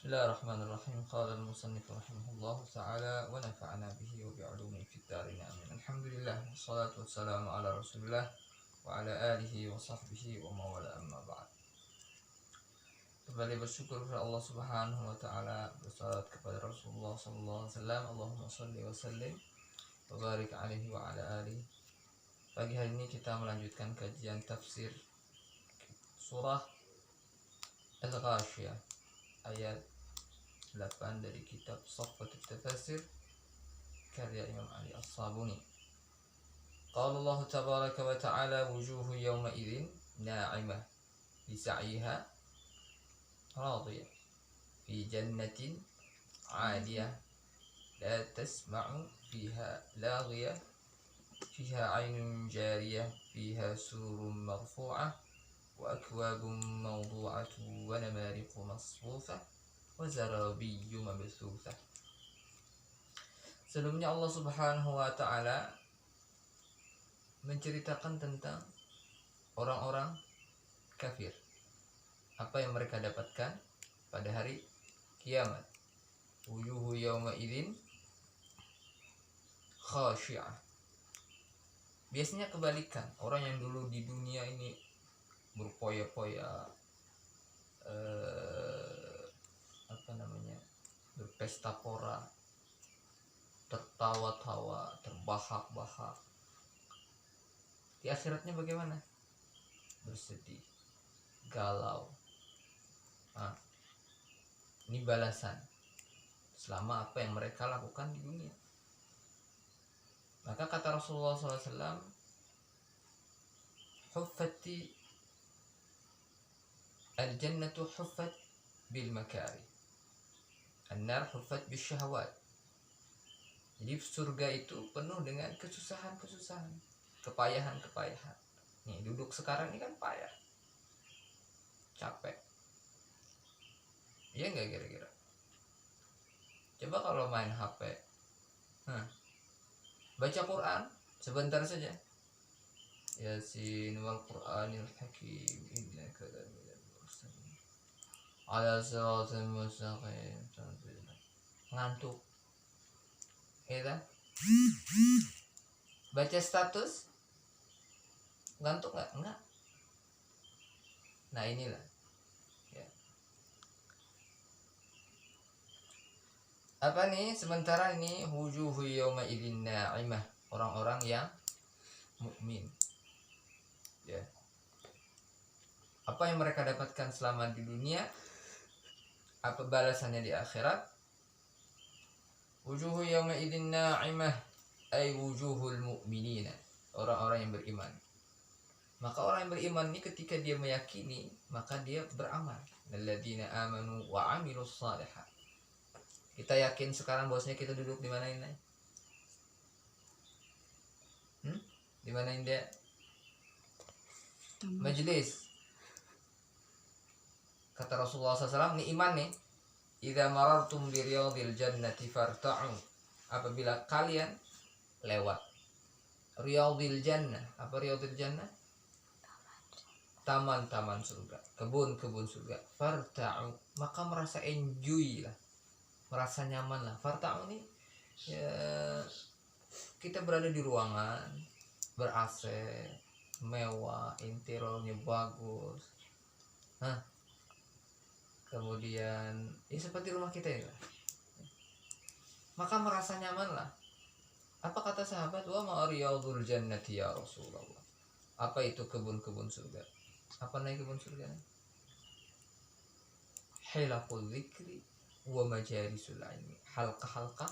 Bismillahirrahmanirrahim. Qala al-musannif rahimahullah ta'ala wa nafa'ana bihi wa bi'ulumihi fid darin amin. Alhamdulillah wassalatu wassalamu ala Rasulillah wa ala alihi wa sahbihi wa mawala amma ba'd. Kembali bersyukur kepada Allah Subhanahu wa taala, bersalawat kepada Rasulullah sallallahu alaihi wasallam. Allahumma shalli wa sallim wa barik alaihi wa ala alihi. Pagi hari ini kita melanjutkan kajian tafsir surah Al-Ghashiyah ayat 8 dari kitab Safwatut Tafasir karya Imam Ali As-Sabuni. Qala Allah tabaraka wa ta'ala wujuhu yawma idzin na'imah bi sa'yiha radiyah fi jannatin 'aliyah la tasma'u fiha laghiyah fiha 'aynun jariyah fiha sururun marfu'ah wa akwabun mawdu'atun wa namariqu masfufah wa zarabiyyu mabthutha. Sebelumnya Allah Subhanahu wa taala menceritakan tentang orang-orang kafir, apa yang mereka dapatkan pada hari kiamat. Wujuhu yawma idzin khashi'ah. Biasanya kebalikan, orang yang dulu di dunia ini berpoya-poya, berpesta pora, tertawa-tawa, terbahak-bahak, di akhiratnya bagaimana? Bersedih, galau. Ini balasan selama apa yang mereka lakukan di dunia. Maka kata Rasulullah SAW, huffati al-jannatu huffat bil makari, an-nar huffat bis syahwat. Jadi surga itu penuh dengan kesusahan-kesusahan, kepayahan-kepayahan. Nih, duduk sekarang ini kan payah, capek. Iya nggak kira-kira? Coba kalau main HP, baca Quran sebentar saja. Yasin wal Qur'anil Hakim innaka laminal mursalin ala siratal mustaqim. Ngantuk, ya kan? Baca status ngantuk nggak? Enggak. Nah inilah ya. Apa nih? Sementara ini wujuhu yawma idzin na'imah, orang-orang yang mukmin. Ya. Apa yang mereka dapatkan selama di dunia? Apa balasannya di akhirat? Wujuhu yawma idzin na'imah ay wujuhul mu'minina, orang-orang yang beriman. Maka orang yang beriman ini ketika dia meyakini, maka dia beramal. Alladzina amanu wa 'amilus shalihat. Kita yakin sekarang bosnya kita duduk di mana ini? Di mana ini dia? Majelis. Kata Rasulullah SAW, ini iman nih. Idza marartum bi riyadil jannati farta'u. Apabila kalian lewat riyadil jannah. Apa riyadil jannah? Taman-taman surga, kebun-kebun surga. Farta'u, maka merasa enjoy lah, merasa nyaman lah. Farta'u ini ya, kita berada di ruangan ber-AC, mewah, interiornya bagus. Kemudian ya seperti rumah kita ya, maka merasa nyaman lah. Apa kata sahabat? Wa ma riyadul jannati ya Rasulullah. Apa itu kebun-kebun surga? Apa namanya kebun surga? Hilaqul dzikri wa majalisul ilmi. Halqa-halqa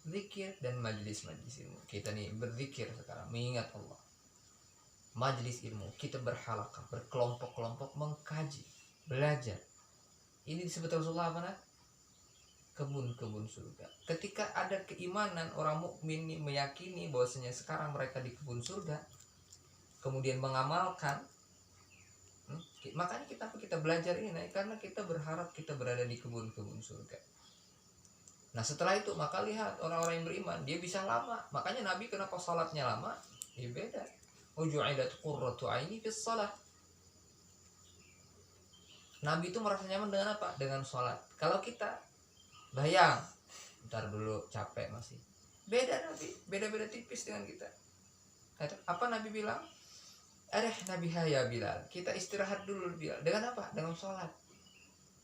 zikir dan majlis-majlis ilmu. Kita nih berzikir sekarang, mengingat Allah. Majlis ilmu, kita berhalaqah, berkelompok-kelompok mengkaji, belajar. Ini disebut Rasulullah apa nak? Kebun-kebun surga. Ketika ada keimanan, orang mukmin meyakini bahwasanya sekarang mereka di kebun surga, kemudian mengamalkan, makanya kita belajar ini karena kita berharap kita berada di kebun-kebun surga. Nah setelah itu maka lihat orang-orang yang beriman, dia bisa lama. Makanya Nabi kenapa salatnya lama? Ya beda. Uju'ilat qurratu aini fis shalah. Nabi itu merasa nyaman dengan apa? Dengan sholat. Kalau kita bayang, ntar dulu capek masih. Beda Nabi, beda-beda tipis dengan kita. Apa Nabi bilang? Nabi ya Bilal, kita istirahat dulu Bilal. Dengan apa? Dengan sholat.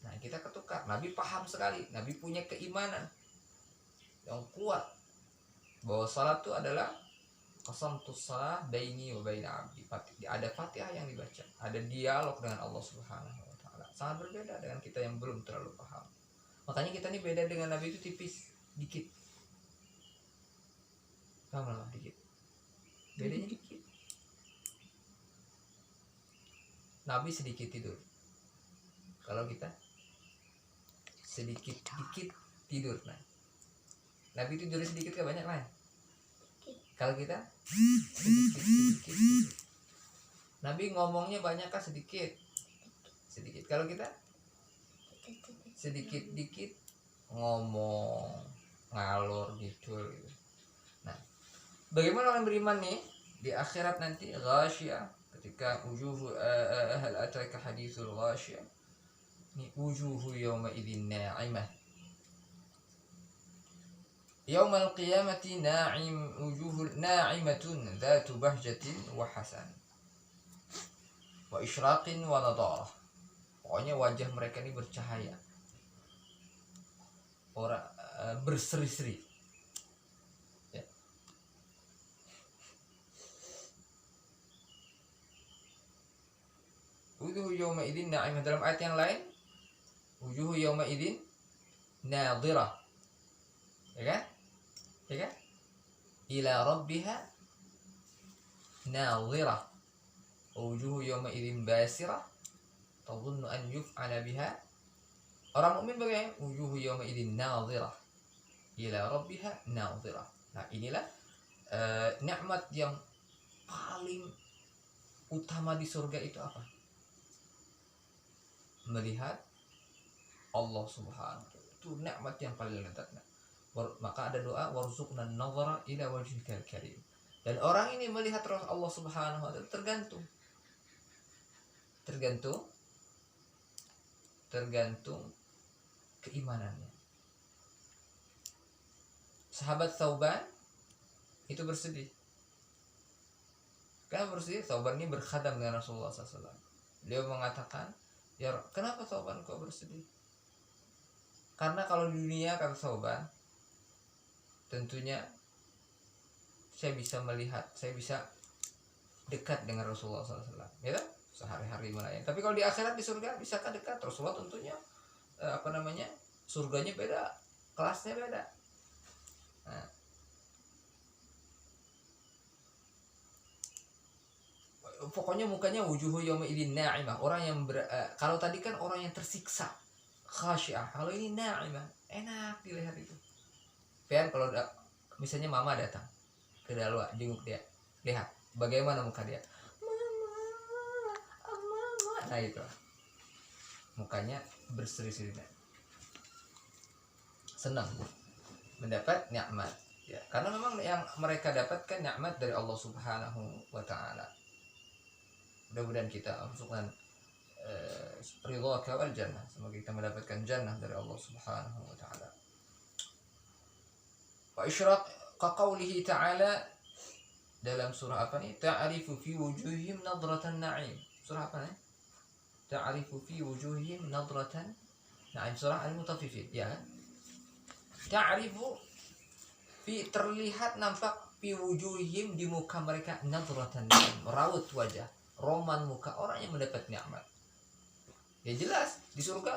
Nah kita ketukar. Nabi paham sekali. Nabi punya keimanan yang kuat bahwa sholat itu adalah qasamtus shalah baini wa baina abdi. Ada Fatihah yang dibaca, ada dialog dengan Allah Subhanahu wa taala. Sangat berbeda dengan kita yang belum terlalu paham. Makanya kita ini beda dengan Nabi itu tipis, dikit. Paham lah, dikit. Bedanya dikit. Nabi sedikit tidur. Kalau kita sedikit tidur. Nah, Nabi tidur sedikit ke banyak lain. Kalau kita sedikit. Nabi ngomongnya banyak kah sedikit? Sedikit. Kalau kita sedikit ngomong ngalor gitu. Nah, bagaimana orang beriman nih di akhirat nanti? Ghasyiyah, ketika wujuhu hal ataka haditsul ghasyiyah. Ni wujuhu yawma idzin na'imah. Yaumal qiyamati wujuhul na'imatun dzatu bahjatin wa hasan wa isyraqin wa nadarah. Pokoknya wajah mereka ini bercahaya, orang berseri-seri. Ya. Wujuhu yawma idzin na'imah. Dalam ayat yang lain, wujuhu yawma idzin nadhirah. Ya kan? Ya kan? Ila rabbiha nadhirah. Wujuhu yawma idzin basirah tadhunnu an yuf'ala biha. Orang mukmin bagaimana? Wujuhu yawma idzin nadhirah ila rabbiha nadhirah. Nah, inilah nikmat yang paling utama di surga itu apa? Melihat Allah Subhanahu wa taala. Itu nikmat yang paling lezat. Maka ada doa warzuqna an-nadhara ila wajhikal karim. Dan orang ini melihat Allah Subhanahu wa taala tergantung keimanannya. Sahabat Thauban itu bersedih. Kenapa bersedih? Thauban ini berkhadam dengan Rasulullah SAW. Beliau mengatakan, ya kenapa Thauban kok bersedih? Karena kalau di dunia, kata Thauban, tentunya saya bisa melihat, saya bisa dekat dengan Rasulullah SAW, ya kan? Sehari-hari melayani. Tapi kalau di akhirat, di surga, bisakah dekat? Rasulullah tentunya surganya beda, kelasnya beda. Nah, pokoknya mukanya wujuhu yawma idzin na'imah. Orang yang kalau tadi kan orang yang tersiksa, khasy'ah. Kalau ini na'imah, enak dilihat itu. Pian kalau misalnya mama datang ke Dalwa, jenguk dia, lihat bagaimana muka dia, mama, nah itu mukanya berseri-seri, senang mendapat nikmat, ya karena memang yang mereka dapatkan nikmat dari Allah Subhanahu wa taala. Mudah-mudahan kita masukkan ridha wal jannah, semoga kita mendapatkan jannah dari Allah Subhanahu wa taala. Wa isyraq qaulihi ta'ala dalam surah apa nih? Ta'rifu fi wujuhihim nadratan na'im. Surah apa nih? Ta'rifu fi wujuhihim nadratan na'im. Surah Al-Mutaffifin, ya kan? Ta'rifu fi, terlihat, nampak, fi wujuhihim, di muka mereka, nadratan na'im, raut wajah, roman muka orang yang mendapat nikmat. Ya jelas di surga,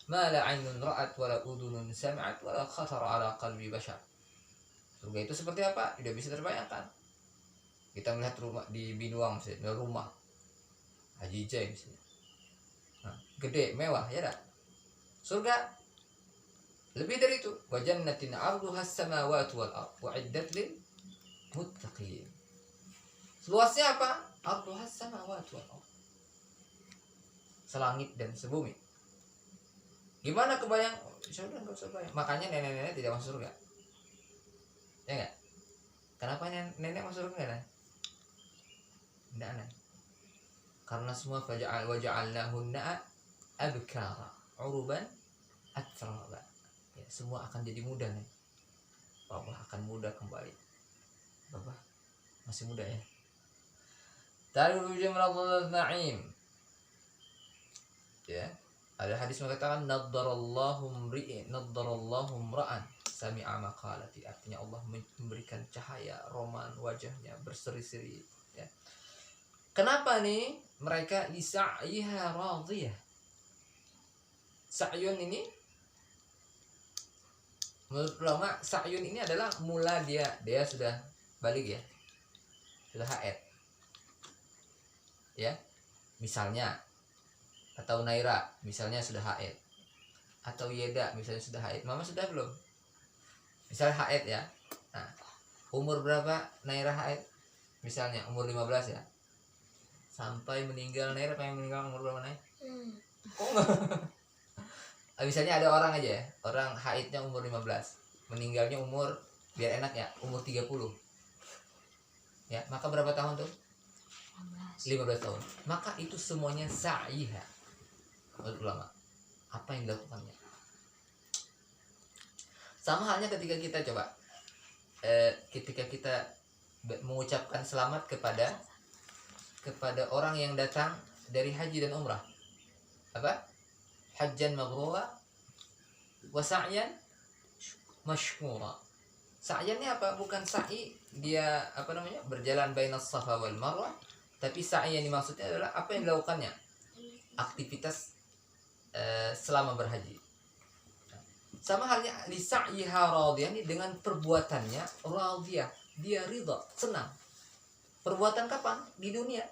ma la 'ainun ra'at wa la udhunun sami'at wa la khatara 'ala qalbi bashar. Surga itu seperti apa? Tidak bisa terbayangkan. Kita melihat rumah di Binuang misalnya, rumah Haji Jai misalnya. Nah, gede, mewah, ya dah. Surga lebih dari itu. Wa jannatin 'arduha as-samawati wal ardh wa 'iddat lil muttaqin. Luasnya apa? 'Arduha as-samawati wal ardh. Selangit dan sebumi. Gimana kebayang? Surga enggak usah bayang. Makanya nenek-nenek tidak masuk surga. Ya enggak? Kenapa nenek masuk surga? Enggak. Karena semua waja'alnahunna abkara uruban atraba. Ya, semua akan jadi muda nih. Bapak akan muda kembali. Bapak masih muda ya. Tarul jamratul na'im. Ya. Ada hadis mengatakan naddarallahu mra'an sami'a maqalati. Artinya Allah memberikan cahaya roman wajahnya berseri-seri, ya. Kenapa nih mereka lisa'yiha radiyah? Sa'yun ini menurut ulama, sa'yun ini adalah mula dia sudah balik ya. Sudah haid. Ya. Misalnya, atau Naira misalnya sudah haid, atau Yeda misalnya sudah haid. Mama sudah belum? Misalnya haid ya. Nah, umur berapa Naira haid? Misalnya umur 15 ya. Sampai meninggal Naira pengen meninggal umur berapa Naira? Kok enggak? Misalnya ada orang aja ya, orang haidnya umur 15, meninggalnya umur, biar enak ya, umur 30. Ya, maka berapa tahun tuh? 15 tahun. Maka itu semuanya sa'iha. Menurut ulama, apa yang dilakukannya? Sama halnya ketika kita coba ketika kita mengucapkan selamat kepada orang yang datang dari haji dan umrah. Apa? Hajjan mabrura wa sa'yan mashkura. Sa'yan ini apa? Bukan sa'i dia apa namanya? Berjalan bainas safa wal marwah, tapi sa'i yang dimaksudnya adalah apa yang dilakukannya? Aktivitas selama berhaji. Sama halnya li sa'yiha radiyah, ini dengan perbuatannya radiyah, dia ridha, senang. Perbuatan kapan? Di dunia.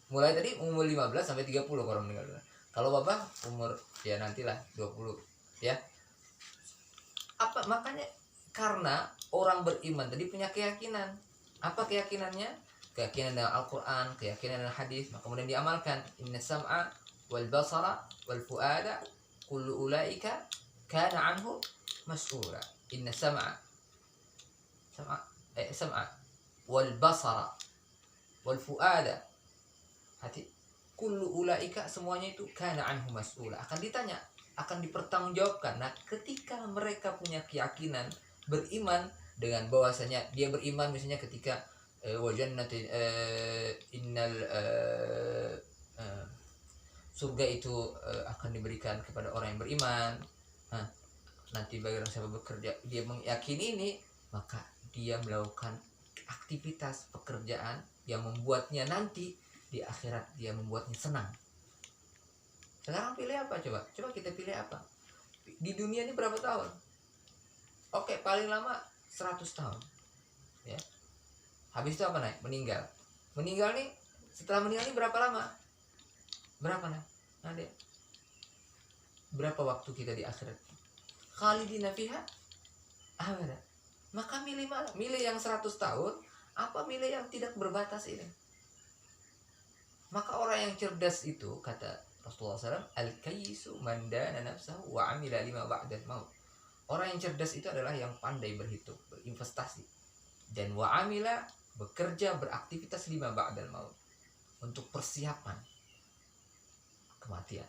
Mulai tadi umur 15 sampai 30 orang meninggal dunia. Kalau bapak umur ya nantilah 20 ya. Apa makanya? Karena orang beriman tadi punya keyakinan. Apa keyakinannya? Keyakinan dengan Al-Qur'an, keyakinan dengan hadis, maka kemudian diamalkan. Inna sam'a wal basara wal fuada kullu ulaika kana anhu mas'ula. Inna sam'a wal basara wal fuada, hati, kullu ulaika, semuanya itu kana anhu mas'ula, akan ditanya, akan dipertanggungjawabkan. Nah, ketika mereka punya keyakinan, beriman dengan bahwasanya dia beriman misalnya ketika wa jannatin innal surga itu akan diberikan kepada orang yang beriman. Nah, nanti bagi orang siapa bekerja, dia meyakini ini, maka dia melakukan aktivitas pekerjaan yang membuatnya nanti di akhirat dia membuatnya senang. Sekarang pilih apa coba? Coba kita pilih apa? Di dunia ini berapa tahun? Oke, paling lama 100 tahun. Ya. Habis itu apa naik? Meninggal. Meninggal nih, setelah meninggal nih berapa lama? Berapa nih? Nah, deh. Berapa waktu kita di akhirat? Khalidina fiha abada. Maka milih mana? Milih yang 100 tahun apa milih yang tidak berbatas ini? Maka orang yang cerdas itu, kata Rasulullah SAW, al-kayyisu man dana nafsahu wa amila lima ba'dal maut. Orang yang cerdas itu adalah yang pandai berhitung, berinvestasi, dan wa amila, bekerja, beraktivitas lima ba'dal maut, untuk persiapan kematian.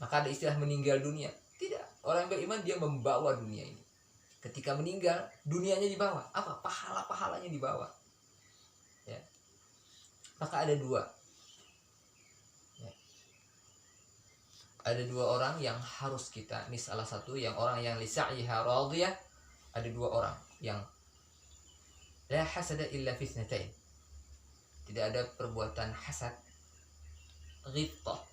Maka ada istilah meninggal dunia. Tidak, orang yang beriman dia membawa dunia ini. Ketika meninggal, dunianya dibawa. Apa? Pahala-pahalanya dibawa. Ya. Maka ada dua. Ada dua orang yang harus kita, ini salah satu yang orang yang lisa'yiha radiyah. Ada dua orang yang la hasada illa fi ithnatain. Tidak ada perbuatan hasad, ghibtah.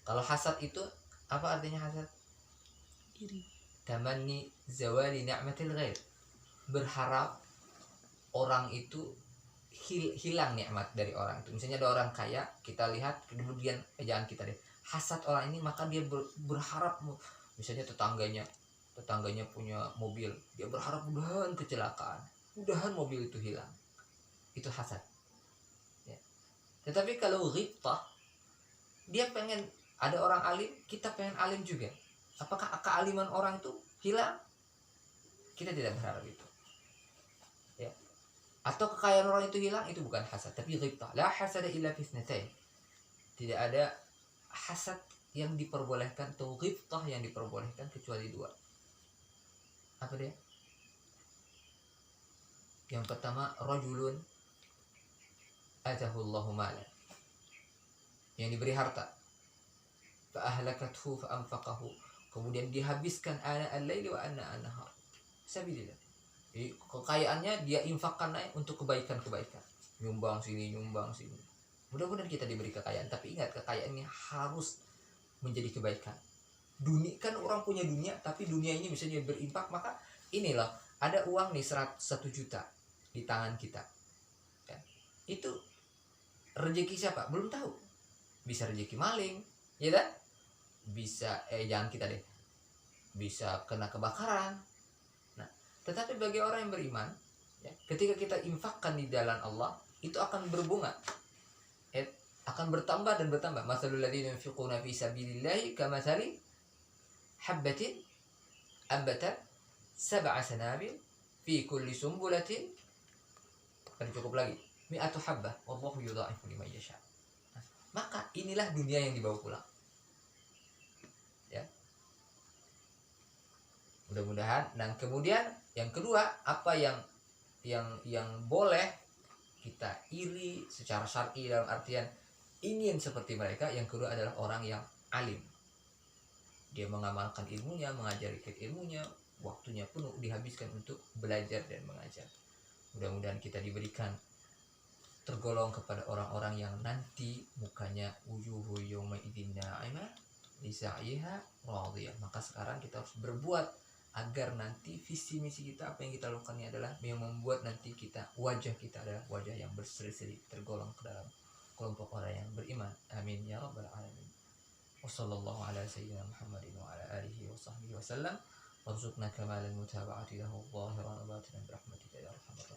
Kalau hasad itu apa artinya hasad? Iri. Tamanni zawali ni'matil ghair. Berharap orang itu hilang nikmat dari orang itu. Misalnya ada orang kaya, kita lihat kemudian jangan kita deh hasad orang ini, maka dia berharap, misalnya tetangganya punya mobil, dia berharap mudahan kecelakaan, mudahan mobil itu hilang. Itu hasad. Ya. Tetapi kalau ghibtah, dia pengen ada orang alim, kita pengen alim juga. Apakah kealiman orang itu hilang? Kita tidak berharap itu. Ya. Atau kekayaan orang itu hilang, itu bukan hasad, tapi ghibtah. La hasada illa fi itsnatain. Tidak ada hasad yang diperbolehkan atau ghibtah yang diperbolehkan kecuali dua. Apa dia? Yang pertama, rajulun atahullahu malan, yang diberi harta, fa ahlakathu fa anfaqahu, kemudian dihabiskan ana al-laili wa ana an-nahar sabilillah. Jadi kekayaannya dia infakkan untuk kebaikan-kebaikan, nyumbang sini nyumbang sini. Mudah-mudahan kita diberi kekayaan, tapi ingat kekayaannya harus menjadi kebaikan. Dunia kan orang punya dunia, tapi dunia ini bisa dia berimpak. Maka inilah ada uang nih 100 juta di tangan kita, kan? Itu rezeki siapa? Belum tahu. Bisa rezeki maling, ya kan? Bisa jangan kita deh. Bisa kena kebakaran. Nah, tetapi bagi orang yang beriman, ya, ketika kita infakkan di jalan Allah, itu akan berbunga. Akan bertambah dan bertambah. Masalul ladzina yunfiquna fi sabilillahi kamathali habbatin ambatat sab'a sanabil fi kulli sumbulatin, kan cukup lagi, mi'atu habbah wallahu yudha'ifu liman yasha. Nah, maka inilah dunia yang dibawa pulang. Ya. Mudah-mudahan. Dan kemudian yang kedua, apa yang boleh kita iri secara syar'i dalam artian ingin seperti mereka. Yang kedua adalah orang yang alim. Dia mengamalkan ilmunya, mengajarkan ilmunya, waktunya penuh dihabiskan untuk belajar dan mengajar. Mudah-mudahan kita diberikan tergolong kepada orang-orang yang nanti mukanya wujuhu yawma idzin na'imah li sa'iha radiyah. Maka sekarang kita harus berbuat agar nanti visi misi kita, apa yang kita lakukan ini adalah yang membuat nanti wajah kita adalah wajah yang berseri-seri, tergolong ke dalam kelompok orang yang beriman. Amin ya rabbal alamin. Wassallallahu ala sayyidina Muhammadin wa ala alihi wa sahbihi wa sallam. Warzuqna kamalan mutaba'ati lahu zahiran wa batinan birahmatika ya arhamar